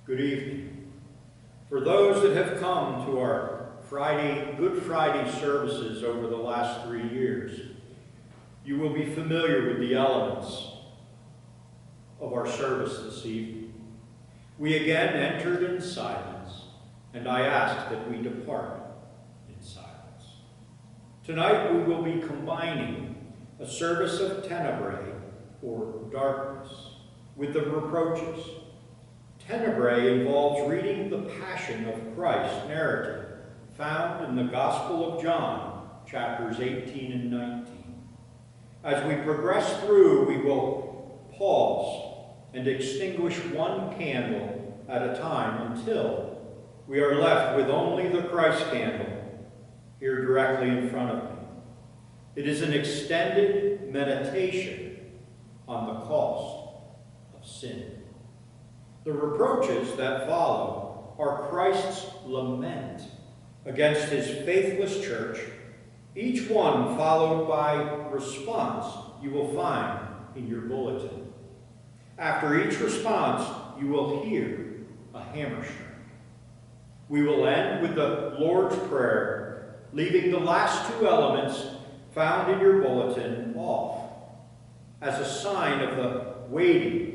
Good evening. For those that have come to our Good Friday services over the last 3 years, you will be familiar with the elements of our service this evening. We again entered in silence, and I ask that we depart in silence. Tonight we will be combining a service of Tenebrae, or darkness, with the Reproaches. Tenebrae involves reading the Passion of Christ narrative found in the Gospel of John, chapters 18 and 19. As we progress through, we will pause and extinguish one candle at a time until we are left with only the Christ candle here directly in front of me. It is an extended meditation on the cost of sin. The reproaches that follow are Christ's lament against his faithless church, each one followed by response you will find in your bulletin. After each response, you will hear a hammer strike. We will end with the Lord's Prayer, leaving the last two elements found in your bulletin off as a sign of the waiting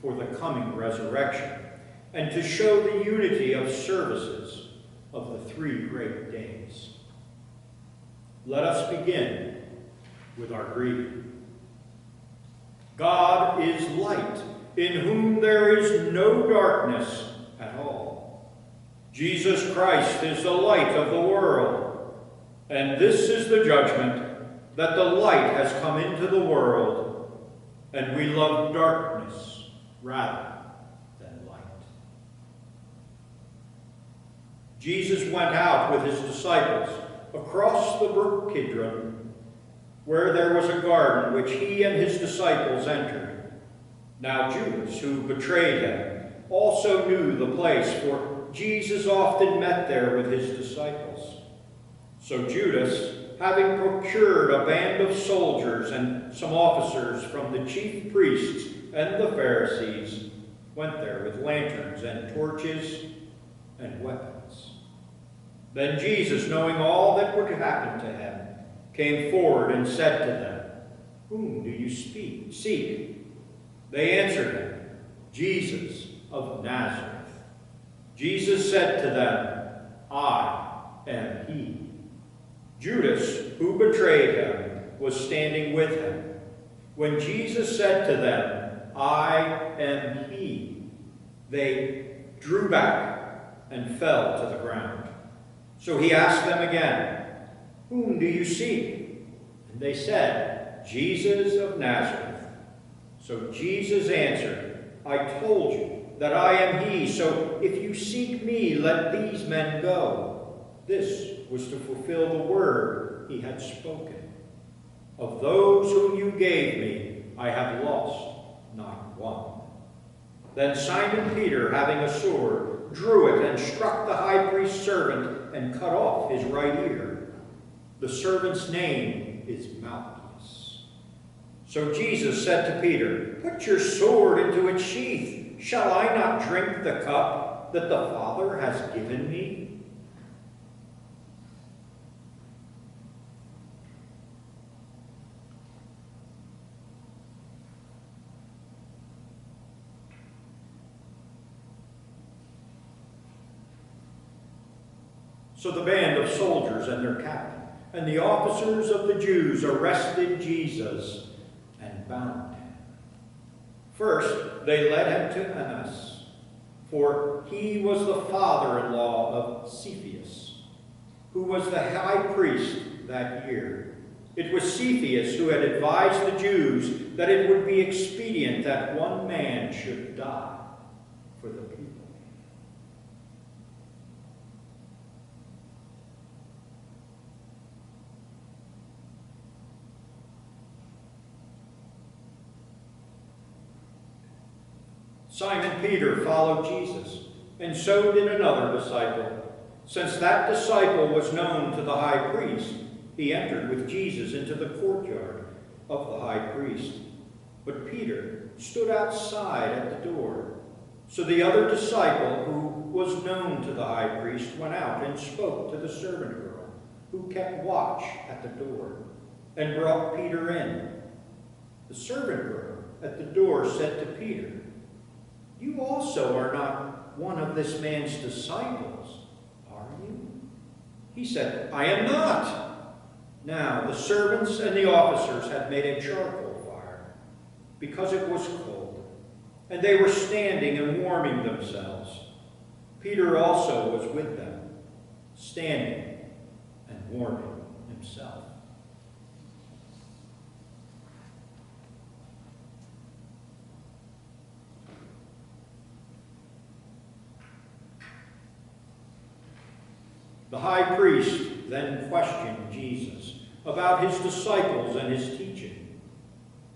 for the coming resurrection, and to show the unity of services of the 3 great days. Let us begin with our greeting. God is light, in whom there is no darkness at all. Jesus Christ is the light of the world, and this is the judgment, that the light has come into the world, and we love darkness rather than light. Jesus went out with his disciples across the brook Kidron, where there was a garden which he and his disciples entered. Now Judas, who betrayed him, also knew the place, for Jesus often met there with his disciples. So Judas, having procured a band of soldiers and some officers from the chief priests and the Pharisees, went there with lanterns and torches and weapons. Then Jesus, knowing all that would happen to him, came forward and said to them, "Whom do you seek?" They answered him, "Jesus of Nazareth." Jesus said to them, "I am he." Judas, who betrayed him, was standing with him. When Jesus said to them, "I am he," they drew back and fell to the ground. So he asked them again, "Whom do you seek?" And they said, "Jesus of Nazareth." So Jesus answered, "I told you that I am he, so if you seek me, let these men go." This was to fulfill the word he had spoken. "Of those whom you gave me, I have lost not one." Then Simon Peter, having a sword, drew it and struck the high priest's servant and cut off his right ear. The servant's name is Malchus. So Jesus said to Peter, "Put your sword into its sheath. Shall I not drink the cup that the Father has given me?" So the band of soldiers and their captain and the officers of the Jews arrested Jesus and bound him. First, they led him to Annas, for he was the father-in-law of Cepheus, who was the high priest that year. It was Cepheus who had advised the Jews that it would be expedient that one man should die for the people. Simon Peter followed Jesus, and so did another disciple. Since that disciple was known to the high priest, he entered with Jesus into the courtyard of the high priest. But Peter stood outside at the door. So the other disciple, who was known to the high priest, went out and spoke to the servant girl, who kept watch at the door, and brought Peter in. The servant girl at the door said to Peter, "You also are not one of this man's disciples, are you?" He said, "I am not." Now the servants and the officers had made a charcoal fire, because it was cold, and they were standing and warming themselves. Peter also was with them, standing and warming himself. The high priest then questioned Jesus about his disciples and his teaching.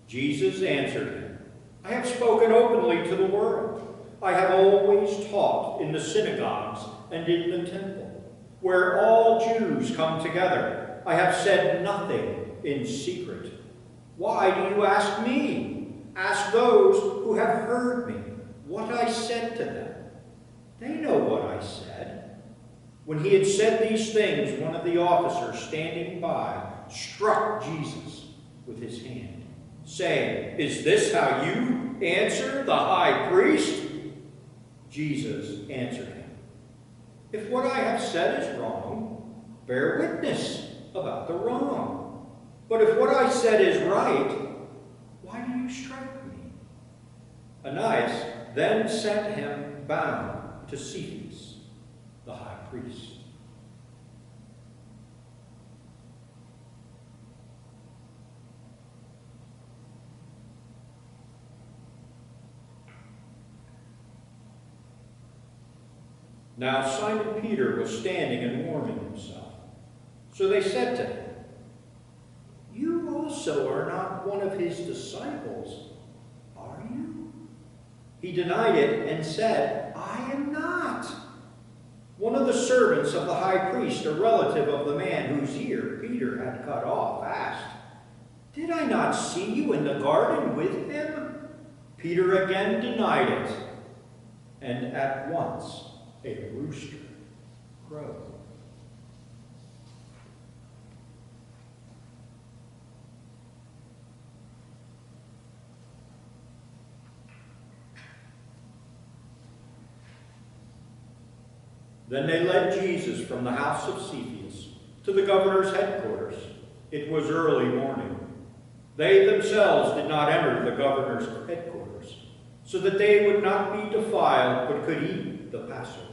Jesus answered him, "I have spoken openly to the world. I have always taught in the synagogues and in the temple, where all Jews come together. I have said nothing in secret. Why do you ask me? Ask those who have heard me what I said to them. They know what I said." When he had said these things, one of the officers standing by struck Jesus with his hand, saying, "Is this how you answer the high priest?" Jesus answered him, "If what I have said is wrong, bear witness about the wrong. But if what I said is right, why do you strike me?" Ananias then sent him bound to Cephas, the high priest. Now Simon Peter was standing and warming himself. So they said to him, "You also are not one of his disciples, are you?" He denied it and said, "I am not." One of the servants of the high priest, a relative of the man whose ear Peter had cut off, asked, "Did I not see you in the garden with him?" Peter again denied it, and at once a rooster crowed. Then they led Jesus from the house of Cephas to the governor's headquarters. It was early morning. They themselves did not enter the governor's headquarters, so that they would not be defiled, but could eat the Passover.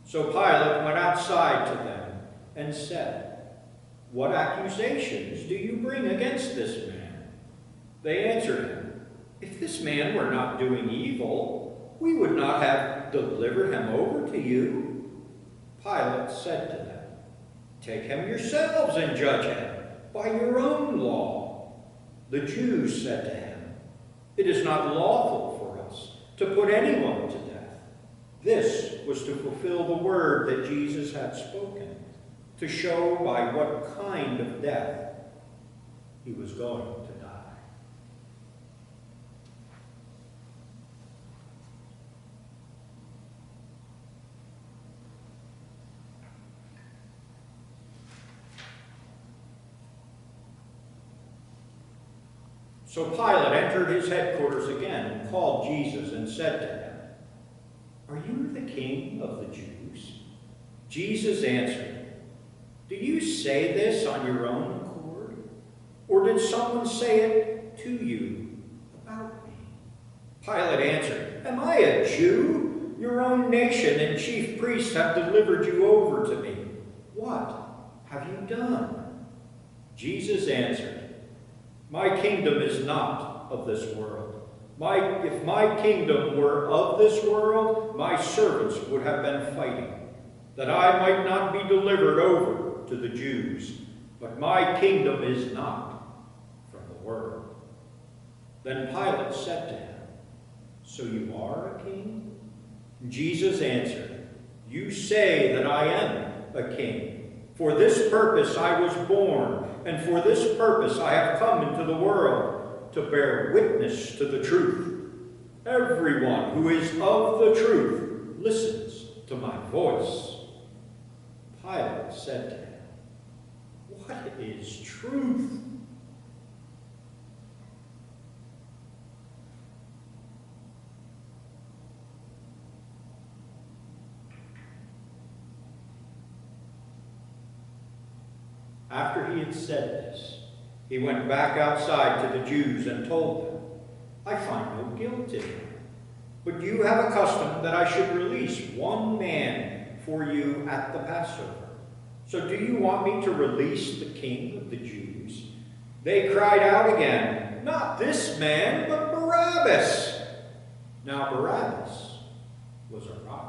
So Pilate went outside to them and said, "What accusations do you bring against this man?" They answered him, "If this man were not doing evil, we would not have delivered him over to you." Pilate said to them, "Take him yourselves and judge him by your own law." The Jews said to him, "It is not lawful for us to put anyone to death." This was to fulfill the word that Jesus had spoken, to show by what kind of death he was going to die. So Pilate entered his headquarters again and called Jesus and said to him, "Are you the king of the Jews?" Jesus answered, "Do you say this on your own accord? Or did someone say it to you about me?" Pilate answered, "Am I a Jew? Your own nation and chief priests have delivered you over to me. What have you done?" Jesus answered, "My kingdom is not of this world. If my kingdom were of this world, my servants would have been fighting, that I might not be delivered over to the Jews. But my kingdom is not from the world." Then Pilate said to him, "So you are a king?" Jesus answered, "You say that I am a king. For this purpose I was born, and for this purpose I have come into the world, to bear witness to the truth. Everyone who is of the truth listens to my voice." Pilate said to him, "What is truth?" After he had said this, he went back outside to the Jews and told them, "I find no guilt in him. But you have a custom that I should release one man for you at the Passover. So do you want me to release the king of the Jews?" They cried out again, "Not this man, but Barabbas." Now Barabbas was a robber.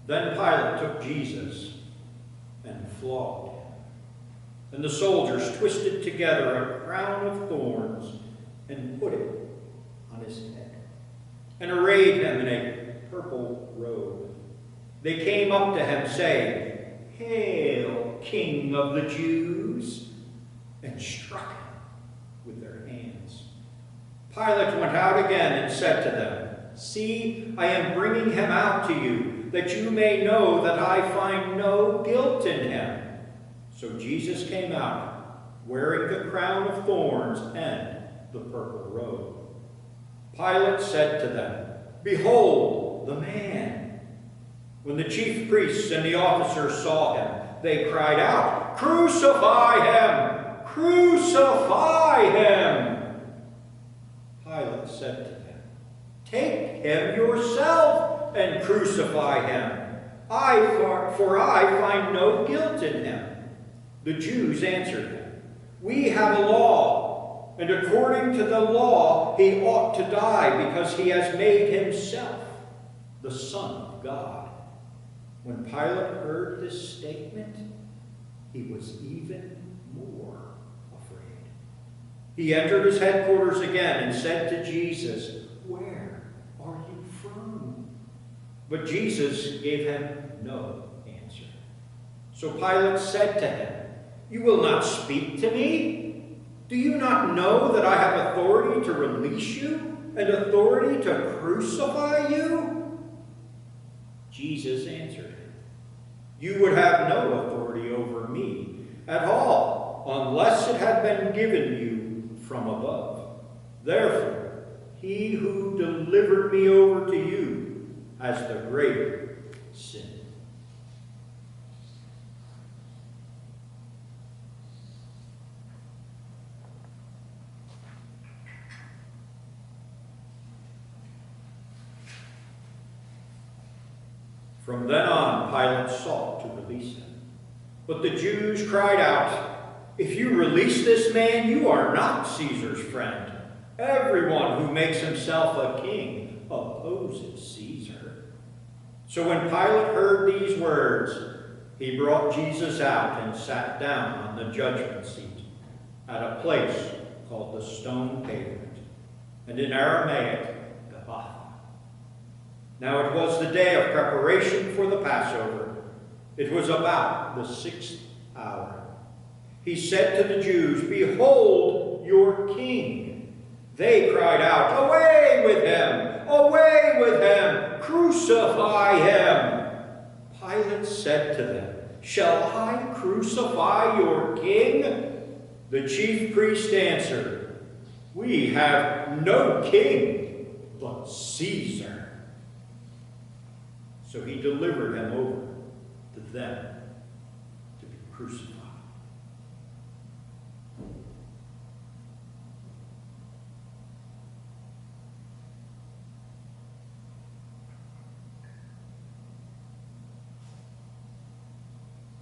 Then Pilate took Jesus and flogged him. And the soldiers twisted together a crown of thorns and put it on his head, and arrayed him in a purple robe. They came up to him, saying, "Hail, King of the Jews!" and struck him with their hands. Pilate went out again and said to them, "See, I am bringing him out to you, that you may know that I find no guilt in him." So Jesus came out, wearing the crown of thorns and the purple robe. Pilate said to them, "Behold the man." When the chief priests and the officers saw him, they cried out, "Crucify him! Crucify him!" Pilate said to them, "Take him yourself and crucify him, for I find no guilt in him." The Jews answered him, "We have a law, and according to the law he ought to die because he has made himself the Son of God." When Pilate heard this statement, he was even more afraid. He entered his headquarters again and said to Jesus, "Where are you from?" But Jesus gave him no answer. So Pilate said to him, "You will not speak to me? Do you not know that I have authority to release you and authority to crucify you?" Jesus answered him, "You would have no authority over me at all, unless it had been given you from above. Therefore, he who delivered me over to you has the greater sin." From then on, Pilate sought to release him. But the Jews cried out, "If you release this man, you are not Caesar's friend. Everyone who makes himself a king opposes Caesar." So when Pilate heard these words, he brought Jesus out and sat down on the judgment seat at a place called the Stone Pavement, and in Aramaic, Gabbatha. Now it was the day of preparation for the Passover. It was about the 6th hour. He said to the Jews, "Behold your king." They cried out, "Away with him! Away with him! Crucify him!" Pilate said to them, "Shall I crucify your king?" The chief priest answered, "We have no king but Caesar." So he delivered him over to them to be crucified.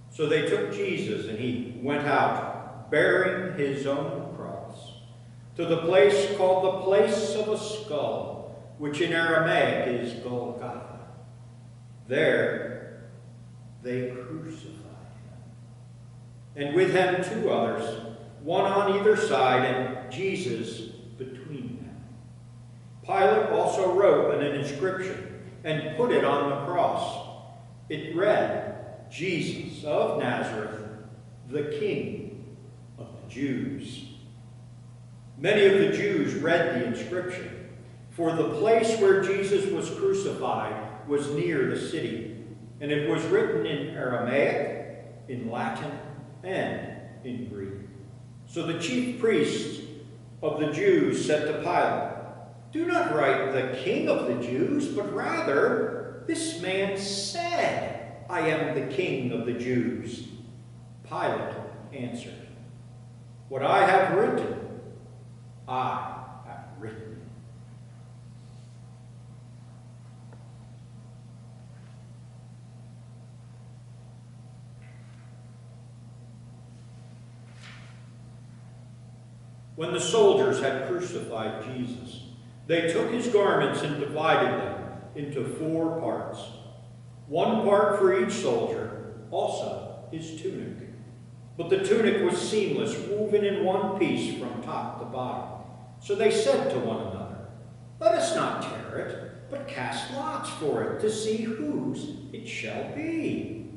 So they took Jesus, and he went out, bearing his own cross, to the place called the Place of a Skull, which in Aramaic is Golgotha. There they crucified him, and with him 2 others, one on either side, and Jesus between them. Pilate also wrote an inscription and put it on the cross. It read, Jesus of Nazareth, the King of the Jews. Many of the Jews read the inscription, for the place where Jesus was crucified was near the city, and it was written in Aramaic, in Latin, and in Greek. So the chief priests of the Jews said to Pilate, "Do not write the King of the Jews, but rather, this man said, 'I am the King of the Jews.'" Pilate answered, "What I have written, I have written." When the soldiers had crucified Jesus, they took his garments and divided them into 4 parts, 1 part for each soldier, also his tunic. But the tunic was seamless, woven in one piece from top to bottom. So they said to one another, "Let us not tear it, but cast lots for it to see whose it shall be."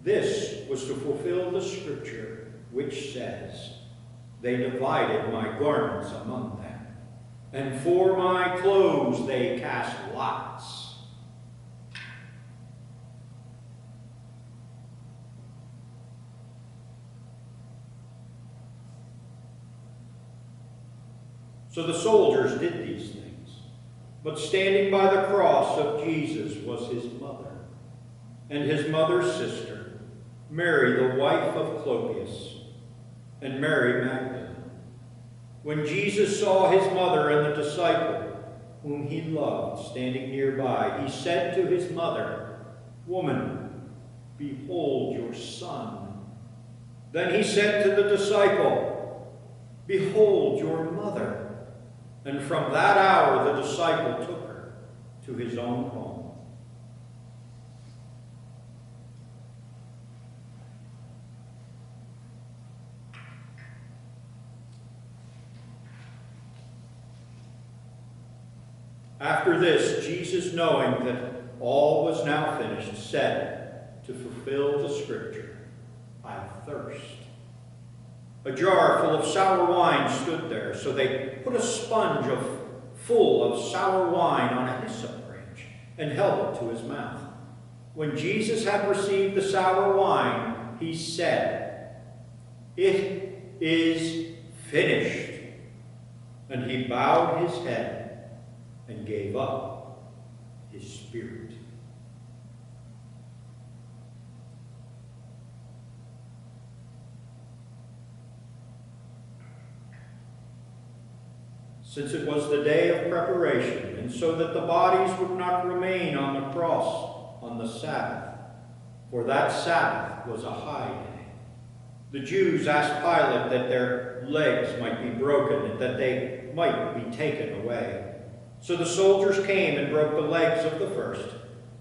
This was to fulfill the scripture which says, "They divided my garments among them, and for my clothes they cast lots." So the soldiers did these things, but standing by the cross of Jesus was his mother, and his mother's sister, Mary, the wife of Clopas, and Mary Magdalene. When Jesus saw his mother and the disciple whom he loved standing nearby, he said to his mother, "Woman, behold your son." Then he said to the disciple, "Behold your mother." And from that hour the disciple took her to his own home. After this, Jesus, knowing that all was now finished, said, to fulfill the scripture, "I thirst." A jar full of sour wine stood there, so they put a sponge full of sour wine on a hyssop branch and held it to his mouth. When Jesus had received the sour wine, he said, "It is finished." And he bowed his head and gave up his spirit. Since it was the day of preparation, and so that the bodies would not remain on the cross on the Sabbath, for that Sabbath was a high day, the Jews asked Pilate that their legs might be broken and that they might be taken away. So the soldiers came and broke the legs of the first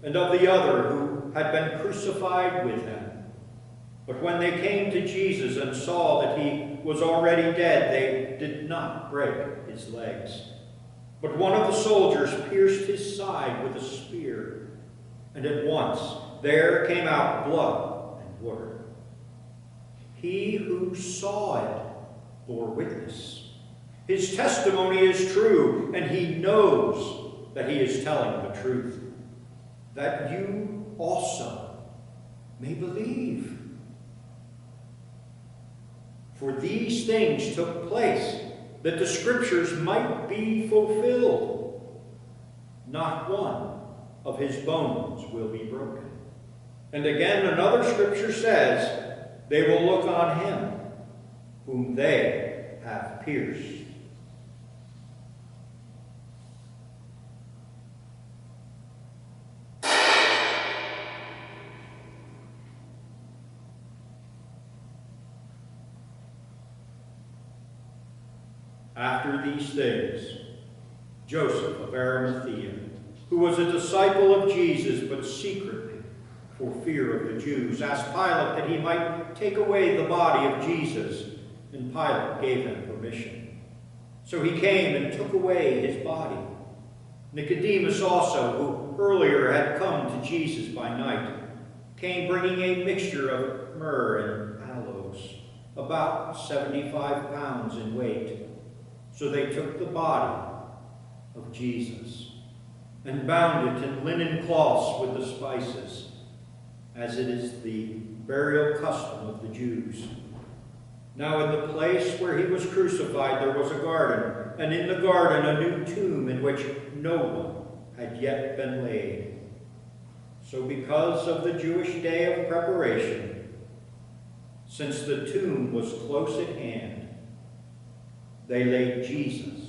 and of the other who had been crucified with him. But when they came to Jesus and saw that he was already dead, they did not break his legs. But one of the soldiers pierced his side with a spear, and at once there came out blood and water. He who saw it bore witness. His testimony is true, and he knows that he is telling the truth, that you also may believe. For these things took place, that the scriptures might be fulfilled. Not one of his bones will be broken. And again, another scripture says, they will look on him whom they have pierced. After these things, Joseph of Arimathea, who was a disciple of Jesus, but secretly, for fear of the Jews, asked Pilate that he might take away the body of Jesus, and Pilate gave him permission. So he came and took away his body. Nicodemus also, who earlier had come to Jesus by night, came bringing a mixture of myrrh and aloes, about 75 pounds in weight. So they took the body of Jesus and bound it in linen cloths with the spices, as it is the burial custom of the Jews. Now in the place where he was crucified there was a garden, and in the garden a new tomb in which no one had yet been laid. So because of the Jewish day of preparation, since the tomb was close at hand, they laid Jesus